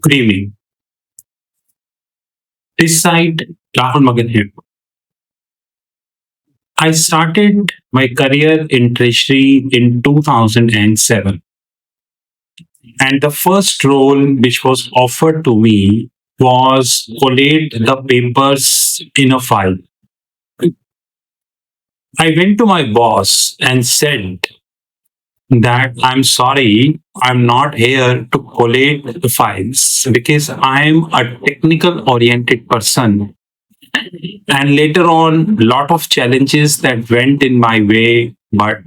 Good evening. This side, Rahul Magan here. I started my career in Treasury in 2007, and the first role which was offered to me was collate the papers in a file. I went to my boss and said that I'm sorry, I'm not here to collate the files because I'm a technical oriented person. And later on, lot of challenges that went in my way, but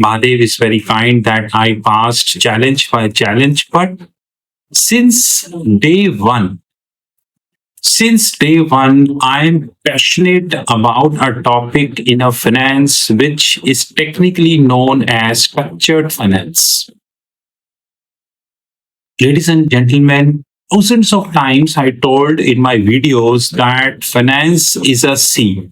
Mahadev is very kind that I passed challenge by challenge. But since day one, since day one, I'm passionate about a topic in a finance which is technically known as structured finance. Ladies and gentlemen, thousands of times I told in my videos that finance is a sea.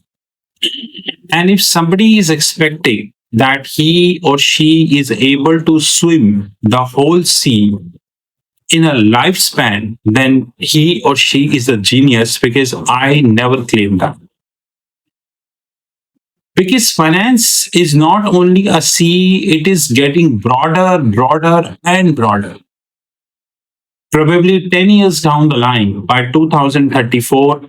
And if somebody is expecting that he or she is able to swim the whole sea in a lifespan, then he or she is a genius because I never claim that. Because finance is not only a sea, it is getting broader, broader, and broader. Probably 10 years down the line, by 2034,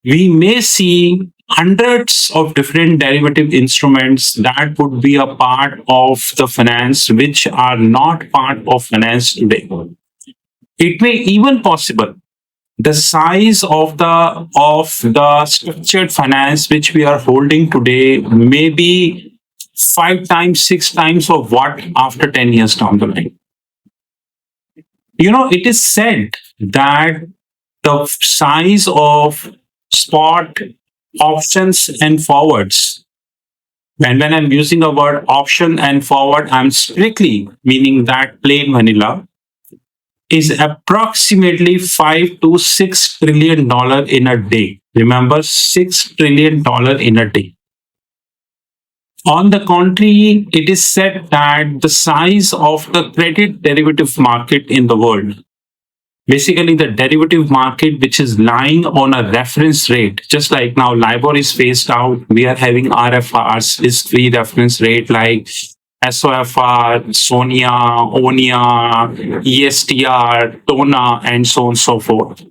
we may see hundreds of different derivative instruments that would be a part of the finance which are not part of finance today. It may even possible the size of the structured finance which we are holding today may be 5 times, 6 times of what after 10 years down the line. It is said that the size of spot options and forwards, and when I'm using a word option and forward, I'm strictly meaning that plain vanilla, is approximately $5 to $6 trillion in a day. Remember, $6 trillion in a day. On the contrary, it is said that the size of the credit derivative market in the world, basically the derivative market which is lying on a reference rate, just like now LIBOR is phased out, we are having RFRs, risk-free reference rate like SOFR, SONIA, ONIA, ESTR, TONA, and so on and so forth.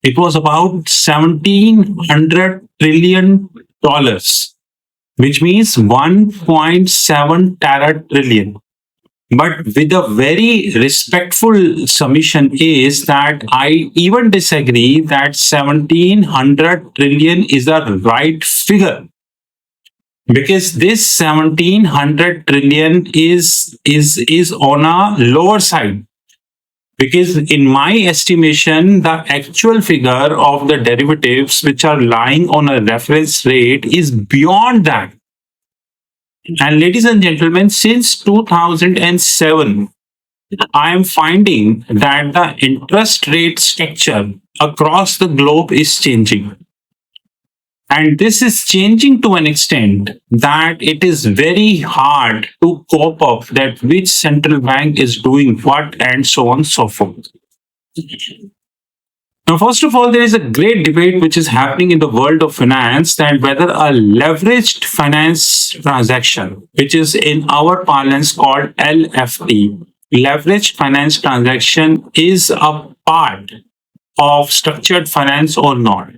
It was about $1,700 trillion, which means 1.7 trillion. But with a very respectful submission is that I even disagree that 1700 trillion is the right figure, because this 1700 trillion is on a lower side, because in my estimation the actual figure of the derivatives which are lying on a reference rate is beyond that. And ladies and gentlemen, since 2007, I am finding that the interest rate structure across the globe is changing. And this is changing to an extent that it is very hard to cope up that which central bank is doing what and so on and so forth. Now, first of all, there is a great debate which is happening in the world of finance that whether a leveraged finance transaction, which is in our parlance called LFT, leveraged finance transaction, is a part of structured finance or not.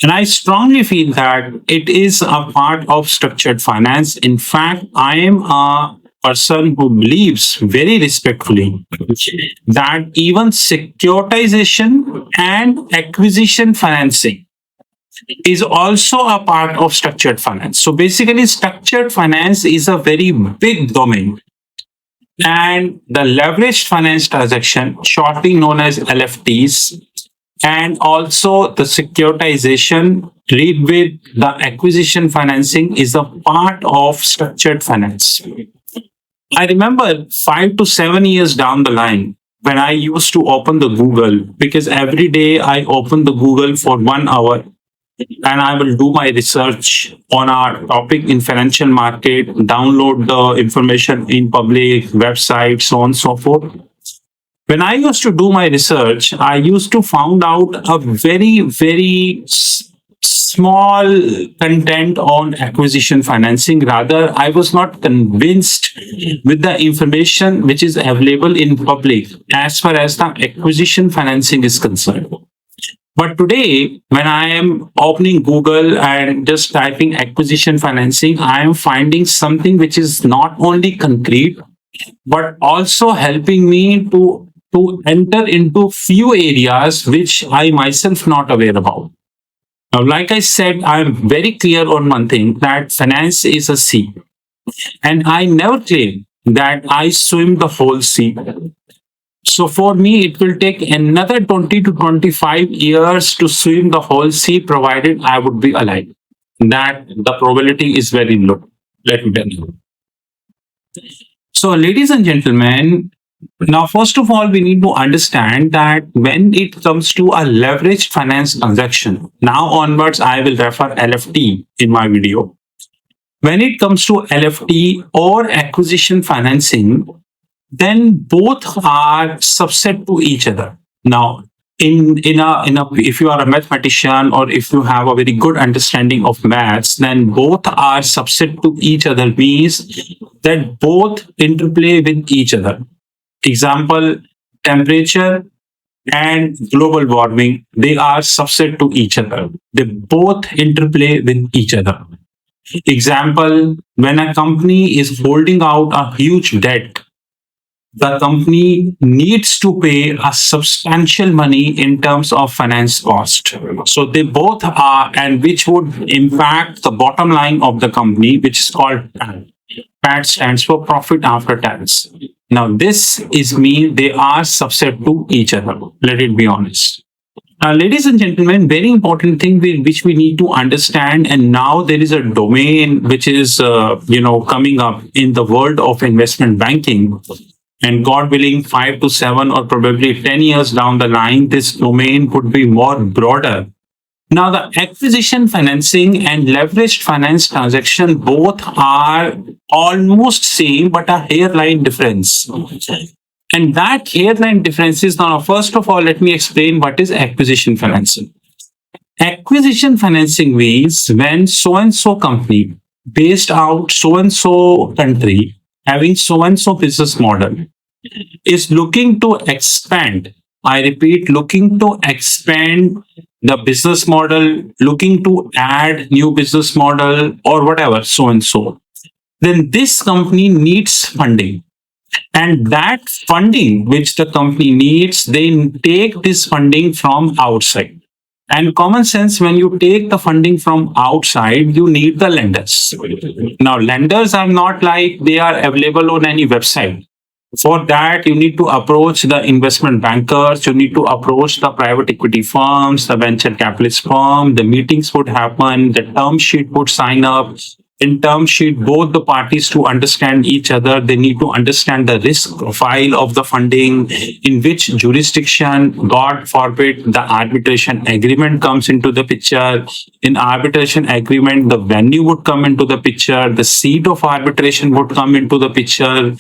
And I strongly feel that it is a part of structured finance. In fact, I am a person who believes very respectfully that even securitization and acquisition financing is also a part of structured finance. So basically, structured finance is a very big domain. And the leveraged finance transaction, shortly known as LFTs, and also the securitization read with the acquisition financing is a part of structured finance. I remember 5 to 7 years down the line when I used to open the Google, because every day I open the Google for 1 hour and I will do my research on our topic in financial market, download the information in public websites, so on and so forth. When I used to do my research, I used to found out a very small content on acquisition financing. Rather, I was not convinced with the information which is available in public as far as the acquisition financing is concerned. But today, when I am opening Google and just typing acquisition financing, I am finding something which is not only concrete, but also helping me to enter into few areas which I myself not aware about. Now, like I said, I'm very clear on one thing, that finance is a sea, and I never claim that I swim the whole sea. So for me, it will take another 20 to 25 years to swim the whole sea, provided I would be alive. That the probability is very low. Let me tell you. So, ladies and gentlemen, now first of all, we need to understand that when it comes to a leveraged finance transaction, now onwards, I will refer LFT in my video. When it comes to LFT or acquisition financing, then both are subset to each other. Now, in a if you are a mathematician or if you have a very good understanding of maths, then both are subset to each other, means that both interplay with each other. Example, temperature and global warming, they are subset to each other. They both interplay with each other. Example, when a company is holding out a huge debt, the company needs to pay a substantial money in terms of finance cost. So they both are, and which would impact the bottom line of the company, which is called PAT. PAT stands for profit after tax. Now, this is mean they are subset to each other. Let it be honest. Ladies and gentlemen, very important thing which we need to understand, and now there is a domain which is coming up in the world of investment banking, and God willing, 5 to 7 or probably 10 years down the line, this domain could be more broader. Now, the acquisition financing and leveraged finance transaction both are almost same, but a hairline difference. And that hairline difference is, now, first of all, let me explain what is acquisition financing. Acquisition financing means when so and so company based out so and so country, having so and so business model, is looking to expand. I repeat, looking to expand the business model, looking to add new business model or whatever, so and so. Then this company needs funding. And that funding which the company needs, they take this funding from outside. And common sense, when you take the funding from outside, you need the lenders. Now, lenders are not like they are available on any website. For that, you need to approach the investment bankers, you need to approach the private equity firms, the venture capitalist firm, the meetings would happen, the term sheet would sign up. In term sheet, both the parties to understand each other, they need to understand the risk profile of the funding, in which jurisdiction, God forbid, the arbitration agreement comes into the picture. In arbitration agreement, the venue would come into the picture, the seat of arbitration would come into the picture,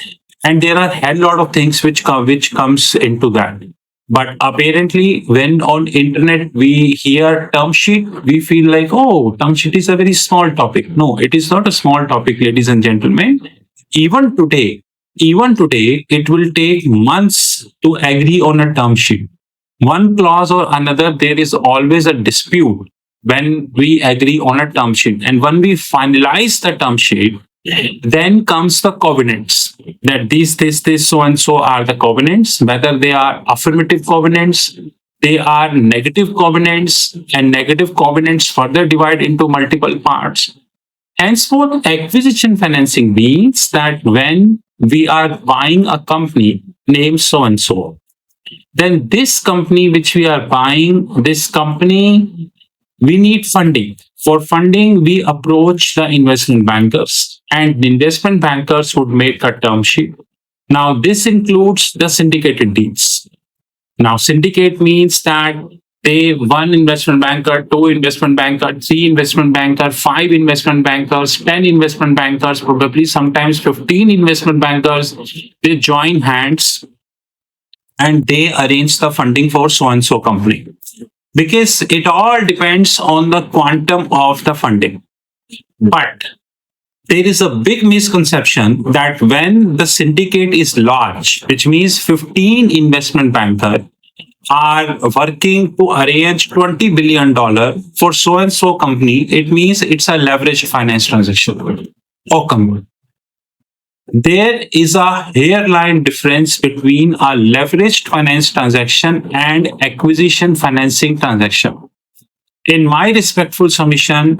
and there are a hell lot of things which comes into that. But apparently, when on internet we hear term sheet, we feel like, oh, term sheet is a very small topic. No, it is not a small topic, ladies and gentlemen. Even today, it will take months to agree on a term sheet. One clause or another, there is always a dispute when we agree on a term sheet. And when we finalize the term sheet, then comes the covenants, that this, so and so are the covenants, whether they are affirmative covenants, they are negative covenants, and negative covenants further divide into multiple parts. Henceforth, acquisition financing means that when we are buying a company named so and so, then this company which we are buying, this company, we need funding. For funding, we approach the investment bankers, and the investment bankers would make a term sheet. Now, this includes the syndicated deals. Now, syndicate means that they, one investment banker, two investment banker, three investment banker, five investment bankers, 10 investment bankers, probably sometimes 15 investment bankers, they join hands and they arrange the funding for so and so company. Because it all depends on the quantum of the funding. But there is a big misconception that when the syndicate is large, which means 15 investment bankers are working to arrange $20 billion for so and so company, it means it's a leveraged finance transaction. Oh, come on. There is a hairline difference between a leveraged finance transaction and acquisition financing transaction. In my respectful submission,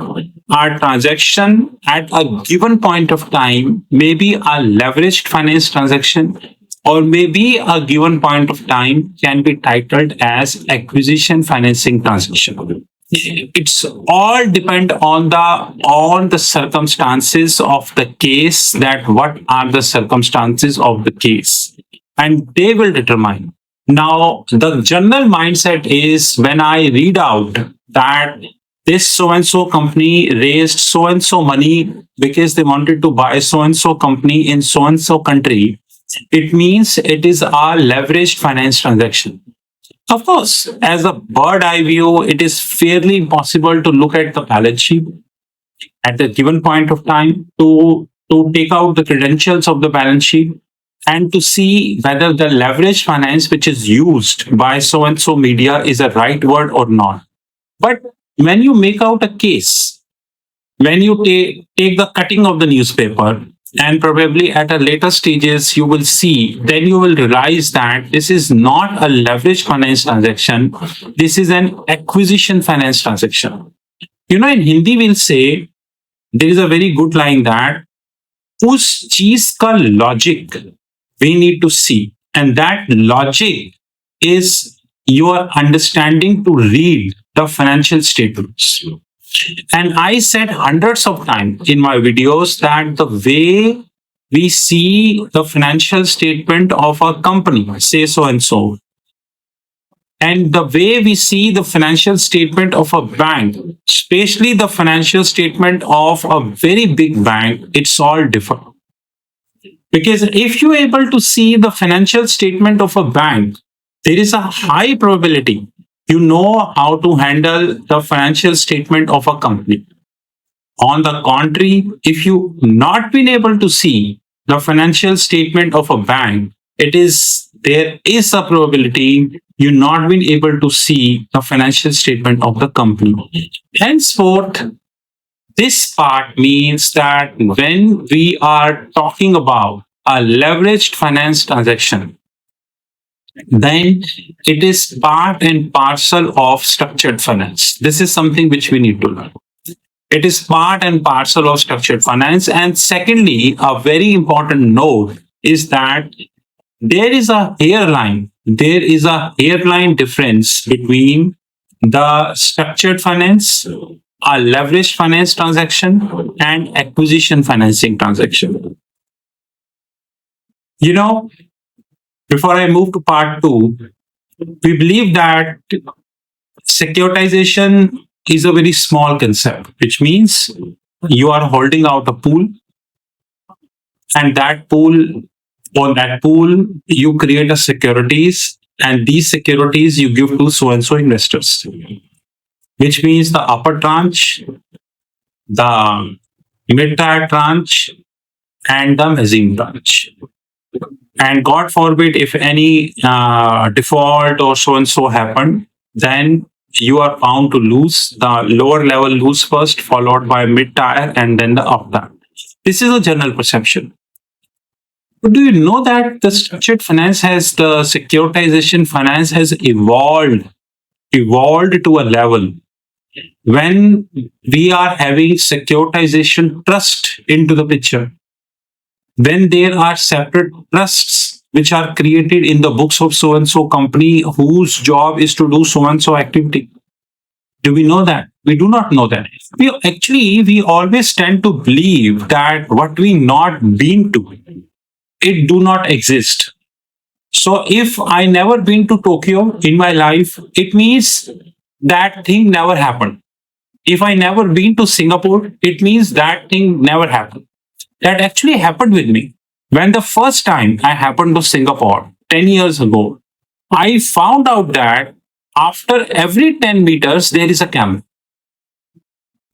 our transaction at a given point of time may be a leveraged finance transaction, or maybe a given point of time can be titled as acquisition financing transaction. It's all depend on the circumstances of the case, that what are the circumstances of the case, and they will determine. Now the general mindset is, when I read out that this so and so company raised so and so money because they wanted to buy so and so company in so and so country, it means it is a leveraged finance transaction. Of course, as a bird eye view, it is fairly impossible to look at the balance sheet at a given point of time, to take out the credentials of the balance sheet and to see whether the leverage finance which is used by so and so media is a right word or not. But when you make out a case, when you take the cutting of the newspaper, and probably at a later stages you will see, then you will realize that this is not a leverage finance transaction, this is an acquisition finance transaction. You know, in Hindi we'll say, there is a very good line that उस चीज का logic we need to see, and that logic is your understanding to read the financial statements. And I said hundreds of times in my videos that the way we see the financial statement of a company, say so and so, and the way we see the financial statement of a bank, especially the financial statement of a very big bank, it's all different. Because if you're able to see the financial statement of a bank, there is a high probability you know how to handle the financial statement of a company. On the contrary, if you not been able to see the financial statement of a bank, there is a probability you not been able to see the financial statement of the company. Henceforth, this part means that when we are talking about a leveraged finance transaction, then it is part and parcel of structured finance. This is something which we need to learn. It is part and parcel of structured finance. And secondly, a very important note is that there is a hairline difference between the structured finance, a leveraged finance transaction, and acquisition financing transaction. You know, before I move to part two, we believe that securitization is a very small concept, which means you are holding out a pool, and on that pool, you create a securities, and these securities you give to so and so investors, which means the upper tranche, the mid-tier tranche, and the mezzanine tranche. And God forbid, if any default or so and so happened, then you are bound to lose. The lower level lose first, followed by mid-tier, and then the up-tier. This is a general perception. But do you know that the securitization finance has evolved to a level when we are having securitization trust into the picture, when there are separate trusts which are created in the books of so and so company whose job is to do so and so activity. Do we know that? We do not know that. We always tend to believe that what we not been to, it do not exist. So if I never been to Tokyo in my life, it means that thing never happened. If I never been to Singapore, it means that thing never happened. That actually happened with me. When the first time I happened to Singapore 10 years ago, I found out that after every 10 meters, there is a camera.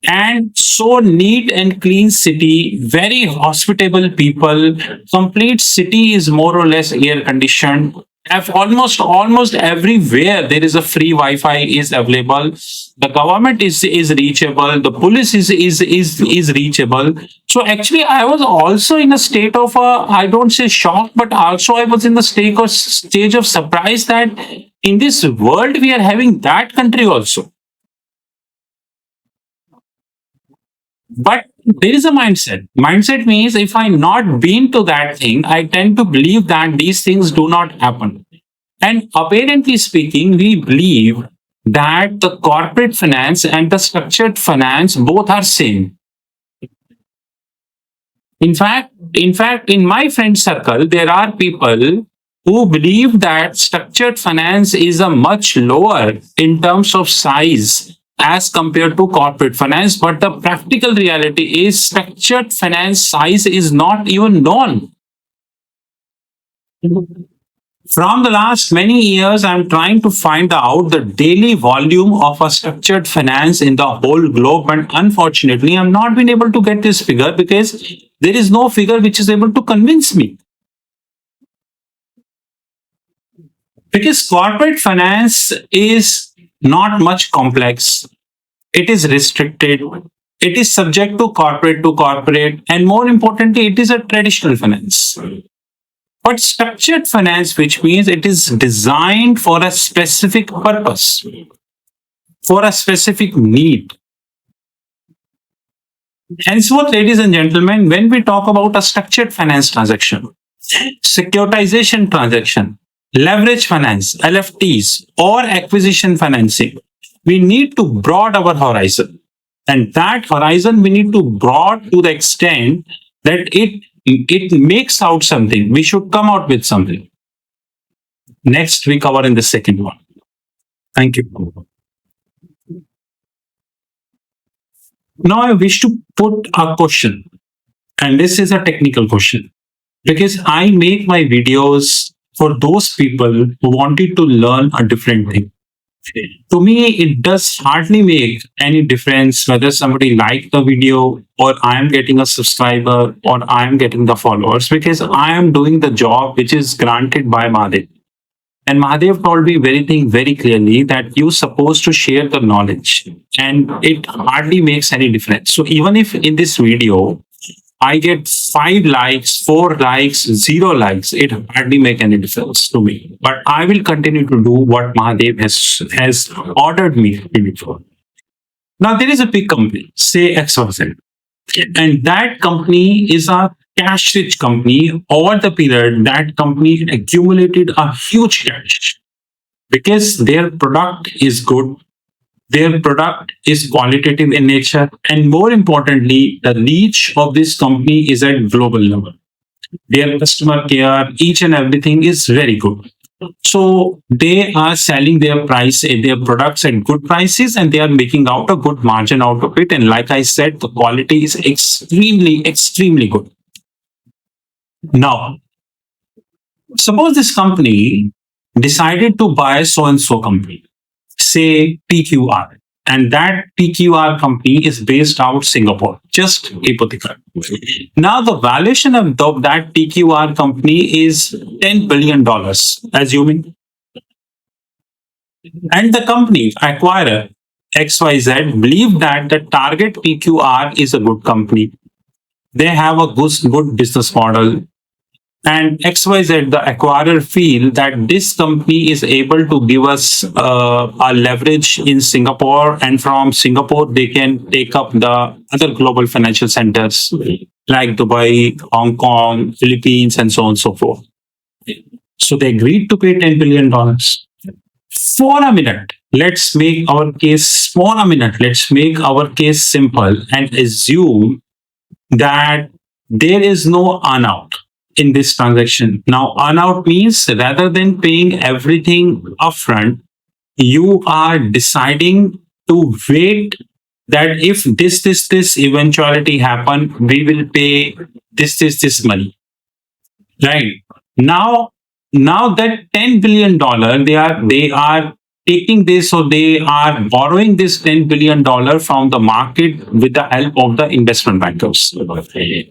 And so neat and clean city, very hospitable people, complete city is more or less air conditioned. Have almost everywhere there is a free Wi-Fi is available. The government is reachable. The police is reachable. So actually, I was also in a state of I don't say shock, but also I was in the stage of surprise that in this world we are having that country also. But there is a mindset. Mindset means if I not been to that thing, I tend to believe that these things do not happen. And apparently speaking, we believe that the corporate finance and the structured finance both are same. In my friend circle, there are people who believe that structured finance is a much lower in terms of size as compared to corporate finance. But the practical reality is structured finance size is not even known. From the last many years, I'm trying to find out the daily volume of a structured finance in the whole globe, and unfortunately, I'm not been able to get this figure because there is no figure which is able to convince me. Because corporate finance is not much complex, it is restricted, it is subject to corporate, and more importantly, it is a traditional finance. But structured finance, which means it is designed for a specific purpose, for a specific need. Henceforth, ladies and gentlemen, when we talk about a structured finance transaction, securitization transaction, leverage finance, LFTs, or acquisition financing, we need to broad our horizon. And that horizon we need to broad to the extent that it makes out something. We should come out with something. Next, we cover in the second one. Thank you. Now, I wish to put a question, and this is a technical question because I make my videos for those people who wanted to learn a different thing. To me, it does hardly make any difference whether somebody liked the video or I am getting a subscriber or I am getting the followers because I am doing the job which is granted by Mahadev. And Mahadev told me very thing very clearly that you're supposed to share the knowledge and it hardly makes any difference. So even if in this video I get 5 likes, 4 likes, 0 likes, it hardly make any difference to me. But I will continue to do what Mahadev has ordered me to do before. Now there is a big company, say XYZ, and that company is a cash rich company. Over the period, that company accumulated a huge cash because their product is good, their product is qualitative in nature, and more importantly, the reach of this company is at global level. Their customer care, each and everything is very good. So they are selling their products at good prices, and they are making out a good margin out of it. And like I said, the quality is extremely good. Now, suppose this company decided to buy so and so company, say PQR, and that PQR company is based out Singapore, just hypothetical. Now the valuation of that PQR company is $10 billion, assuming, and the company acquirer XYZ believe that the target PQR is a good company. They have a good business model, and XYZ, the acquirer, feel that this company is able to give us a leverage in Singapore, and from Singapore they can take up the other global financial centers like Dubai, Hong Kong, Philippines, and so on and so forth. So they agreed to pay $10 billion. For a minute, let's make our case for a minute. Let's make our case simple and assume that there is no earn-out in this transaction. Now, earn-out means rather than paying everything upfront, you are deciding to wait that if this eventuality happen, we will pay this money. Right. Now, Now that $10 billion, they are taking this, or they are borrowing this $10 billion from the market with the help of the investment bankers.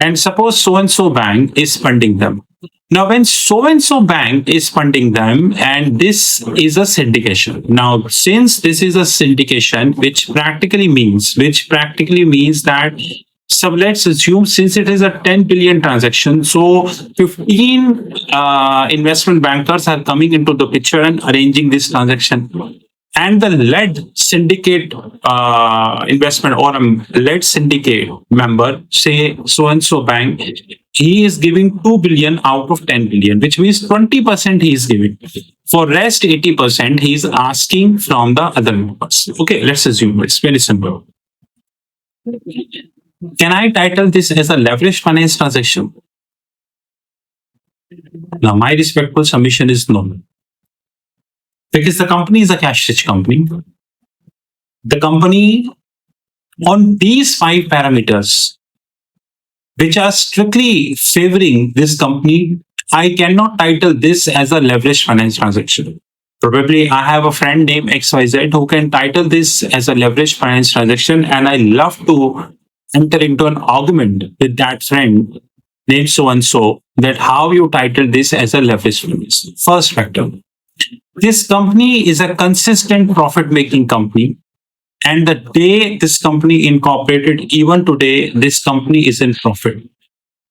And suppose so and so bank is funding them. Now, when so and so bank is funding them, and this is a syndication. Now, since this is a syndication, which practically means that, so let's assume, since it is a 10 billion transaction, so 15 investment bankers are coming into the picture and arranging this transaction. And the lead syndicate investment, or a lead syndicate member, say so and so bank, he is giving 2 billion out of 10 billion, which means 20% he is giving. For rest 80%, he is asking from the other members. Okay, let's assume it's very simple. Can I title this as a leveraged finance transaction? Now, my respectful submission is no. Because the company is a cash rich company. The company, on these five parameters, which are strictly favoring this company, I cannot title this as a leveraged finance transaction. Probably I have a friend named XYZ who can title this as a leveraged finance transaction, and I love to enter into an argument with that friend named so and so, that how you title this as a leveraged finance. First factor, this company is a consistent profit making company, and the day this company incorporated, even today, this company is in profit.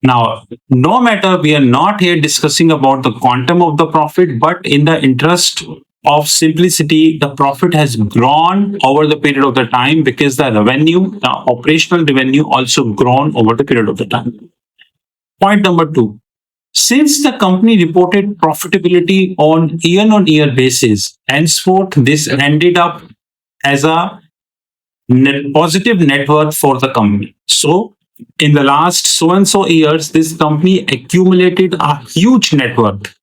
Now, no matter, we are not here discussing about the quantum of the profit, but in the interest of simplicity, the profit has grown over the period of the time, because the revenue, the operational revenue, also grown over the period of the time. Point number two, since the company reported profitability on year basis, henceforth this ended up as a positive net worth for the company. So, in the last so and so years, this company accumulated a huge net worth.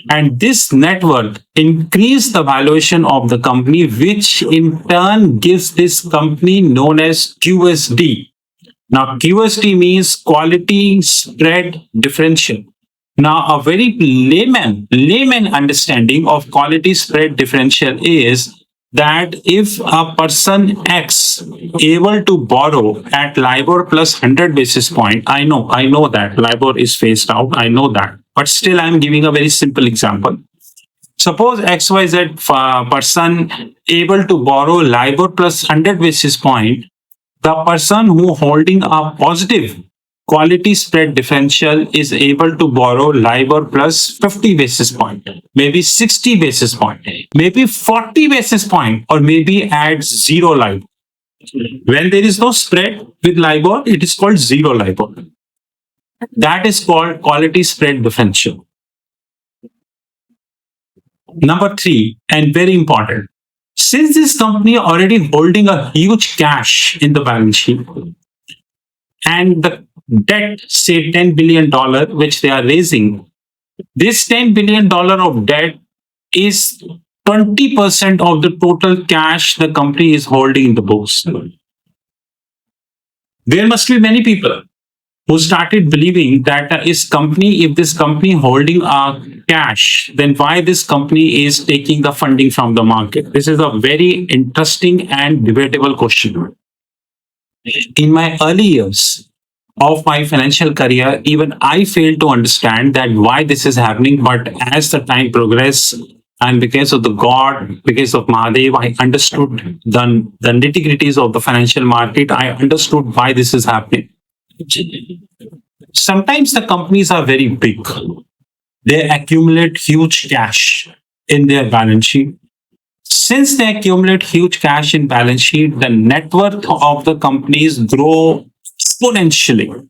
And this net worth increased the valuation of the company, which in turn gives this company known as QSD. Now, QSD means quality spread differential. Now, a very layman understanding of quality spread differential is that if a person X able to borrow at LIBOR plus 100 basis point, I know that LIBOR is phased out, I know that, but still I'm giving a very simple example. Suppose XYZ person able to borrow LIBOR plus 100 basis point, the person who holding a positive quality spread differential is able to borrow LIBOR plus 50 basis point, maybe 60 basis point, maybe 40 basis point, or maybe add zero LIBOR. When there is no spread with LIBOR, it is called zero LIBOR. That is called quality spread differential. Number three, and very important, since this company already holding a huge cash in the balance sheet, and the debt, say $10 billion, which they are raising, this $10 billion of debt is 20% of the total cash the company is holding in the books. There must be many people who started believing that if this company holding cash, then why this company is taking the funding from the market? This is a very interesting and debatable question. In my early years of my financial career, even I failed to understand that why this is happening. But as the time progressed, and because of the God, because of Mahadev, I understood the nitty-gritties of the financial market. I understood why this is happening. Sometimes the companies are very big. They accumulate huge cash in their balance sheet. Since they accumulate huge cash in balance sheet, the net worth of the companies grow exponentially.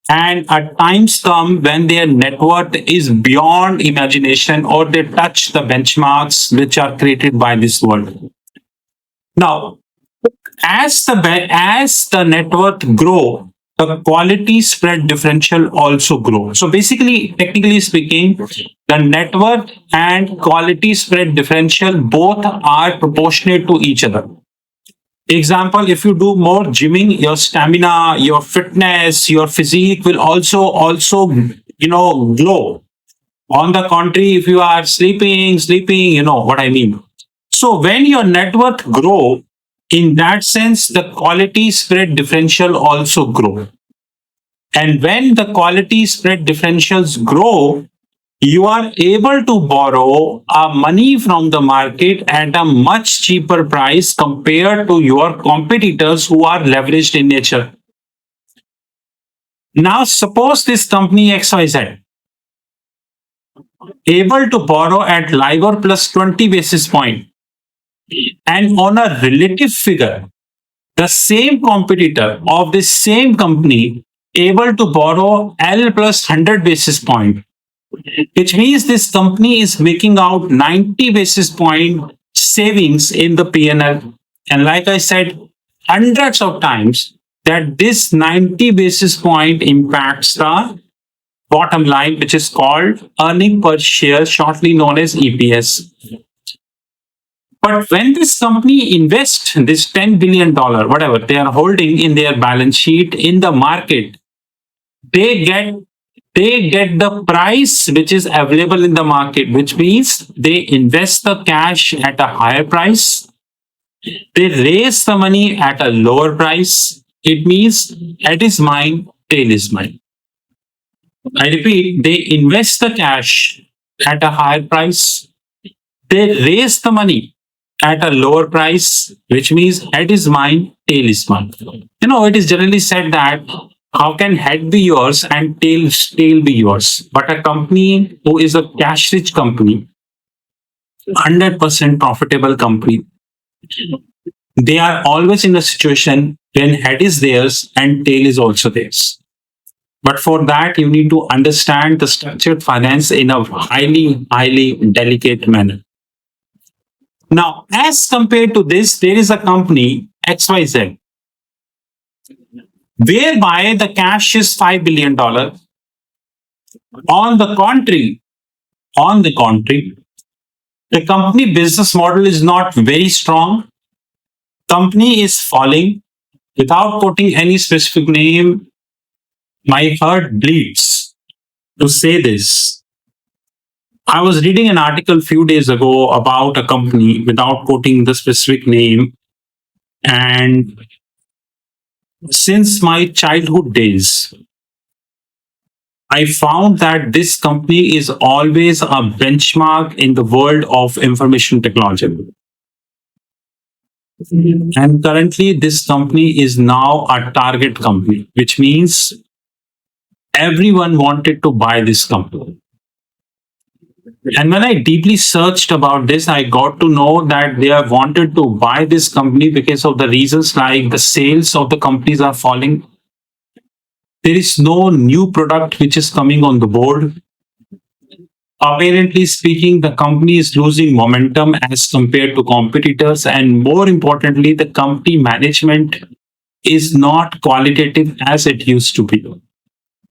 And at times come when their net worth is beyond imagination, or they touch the benchmarks which are created by this world. Now, as the net worth grow, the quality spread differential also grow. So basically, technically speaking, the net worth and quality spread differential both are proportionate to each other. Example, if you do more gymming, your stamina, your fitness, your physique will also glow. On the contrary, if you are sleeping, you know what I mean. So when your net worth grow, in that sense, the quality spread differential also grow. And when the quality spread differentials grow, you are able to borrow money from the market at a much cheaper price compared to your competitors who are leveraged in nature. Now, suppose this company XYZ able to borrow at LIBOR plus 20 basis point, and on a relative figure, the same competitor of the same company able to borrow L plus 100 basis point, which means this company is making out 90 basis point savings in the P&L. And like I said hundreds of times, that this 90 basis point impacts the bottom line, which is called earning per share, shortly known as EPS. But when this company invests this $10 billion, whatever they are holding in their balance sheet in the market, they get they get the price which is available in the market, which means they invest the cash at a higher price, they raise the money at a lower price. It means head is mine, tail is mine. I repeat, they invest the cash at a higher price, they raise the money at a lower price, which means head is mine, tail is mine. You know, it is generally said that how can head be yours and tail be yours? But a company who is a cash rich company, 100% profitable company, they are always in a situation when head is theirs and tail is also theirs. But for that, you need to understand the structured finance in a highly delicate manner. Now, as compared to this, there is a company XYZ, whereby the cash is $5 billion. On the contrary, the company business model is not very strong. Company is falling. Without quoting any specific name, my heart bleeds to say this. I was reading an article a few days ago about a company without quoting the specific name. And since my childhood days, I found that this company is always a benchmark in the world of information technology. And currently, this company is now a target company, which means everyone wanted to buy this company. And when I deeply searched about this, I got to know that they have wanted to buy this company because of the reasons like the sales of the companies are falling. There is no new product which is coming on the board. Apparently speaking, the company is losing momentum as compared to competitors. And more importantly, the company management is not qualitative as it used to be.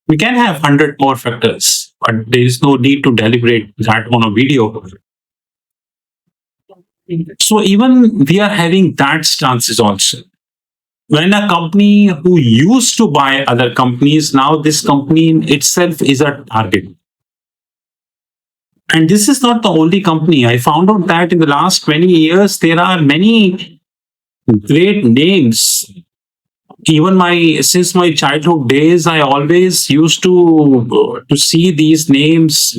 We can have 100 more factors, but there is no need to deliberate that on a video. So even we are having that stances also. When a company who used to buy other companies, now this company in itself is a target. And this is not the only company. I found out that in the last 20 years, there are many great names. Even since my childhood days, I always used to see these names.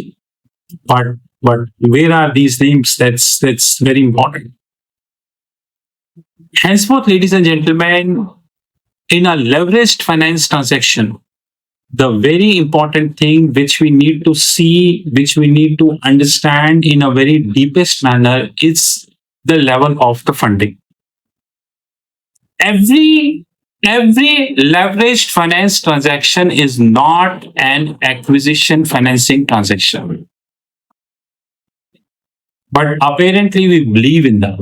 But where are these names? That's very important. Henceforth, ladies and gentlemen, in a leveraged finance transaction, the very important thing which we need to see, which we need to understand in a very deepest manner is the level of the funding. Every leveraged finance transaction is not an acquisition financing transaction. But apparently we believe in that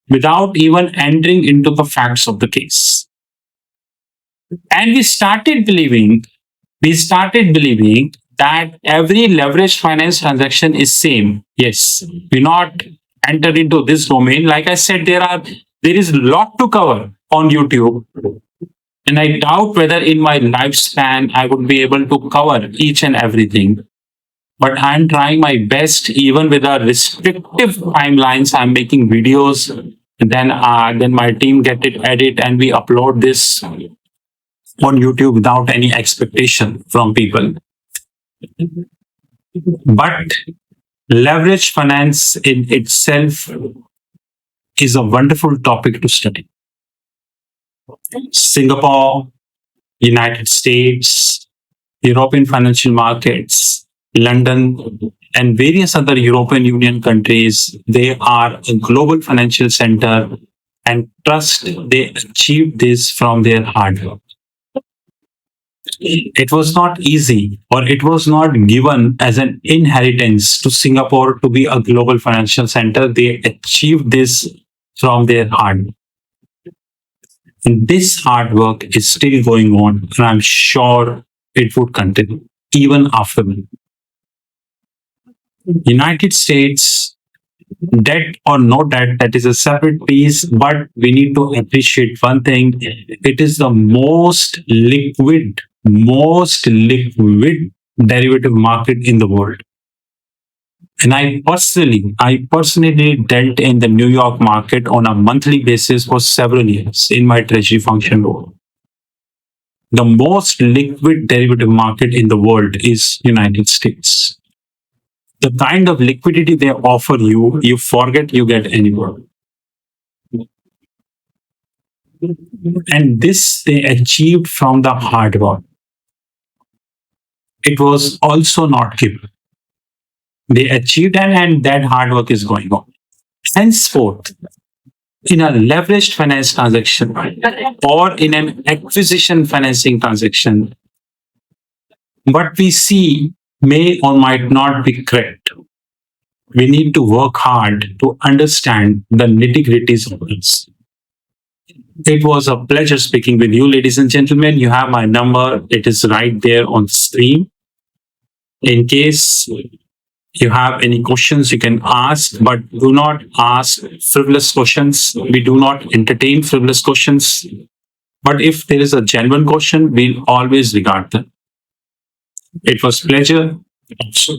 without even entering into the facts of the case. And we started believing that every leveraged finance transaction is same. Yes, we not enter into this domain. Like I said, there is a lot to cover on YouTube. And I doubt whether in my lifespan I would be able to cover each and everything. But I'm trying my best, even with a restrictive timelines. I'm making videos, then my team get it edit, and we upload this on YouTube without any expectation from people. But leverage finance in itself is a wonderful topic to study. Singapore, United States, European financial markets, London, and various other European Union countries, they are a global financial center, and trust they achieved this from their hard work. It was not easy, or it was not given as an inheritance to Singapore to be a global financial center. They achieved this from their hard work. And this hard work is still going on, and I'm sure it would continue even after me. United States, debt or no debt, that is a separate piece, but we need to appreciate one thing. It is the most liquid derivative market in the world. And I personally dealt in the New York market on a monthly basis for several years in my treasury function role. The most liquid derivative market in the world is United States. The kind of liquidity they offer you, you forget you get anywhere. And this they achieved from the hard work. It was also not given. They achieved, and that hard work is going on. Henceforth, in a leveraged finance transaction or in an acquisition financing transaction, what we see may or might not be correct. We need to work hard to understand the nitty gritties of this. It was a pleasure speaking with you, ladies and gentlemen. You have my number, it is right there on the screen. In case you have any questions, you can ask, but do not ask frivolous questions. We do not entertain frivolous questions. But if there is a genuine question, we'll always regard them. It was pleasure. Also.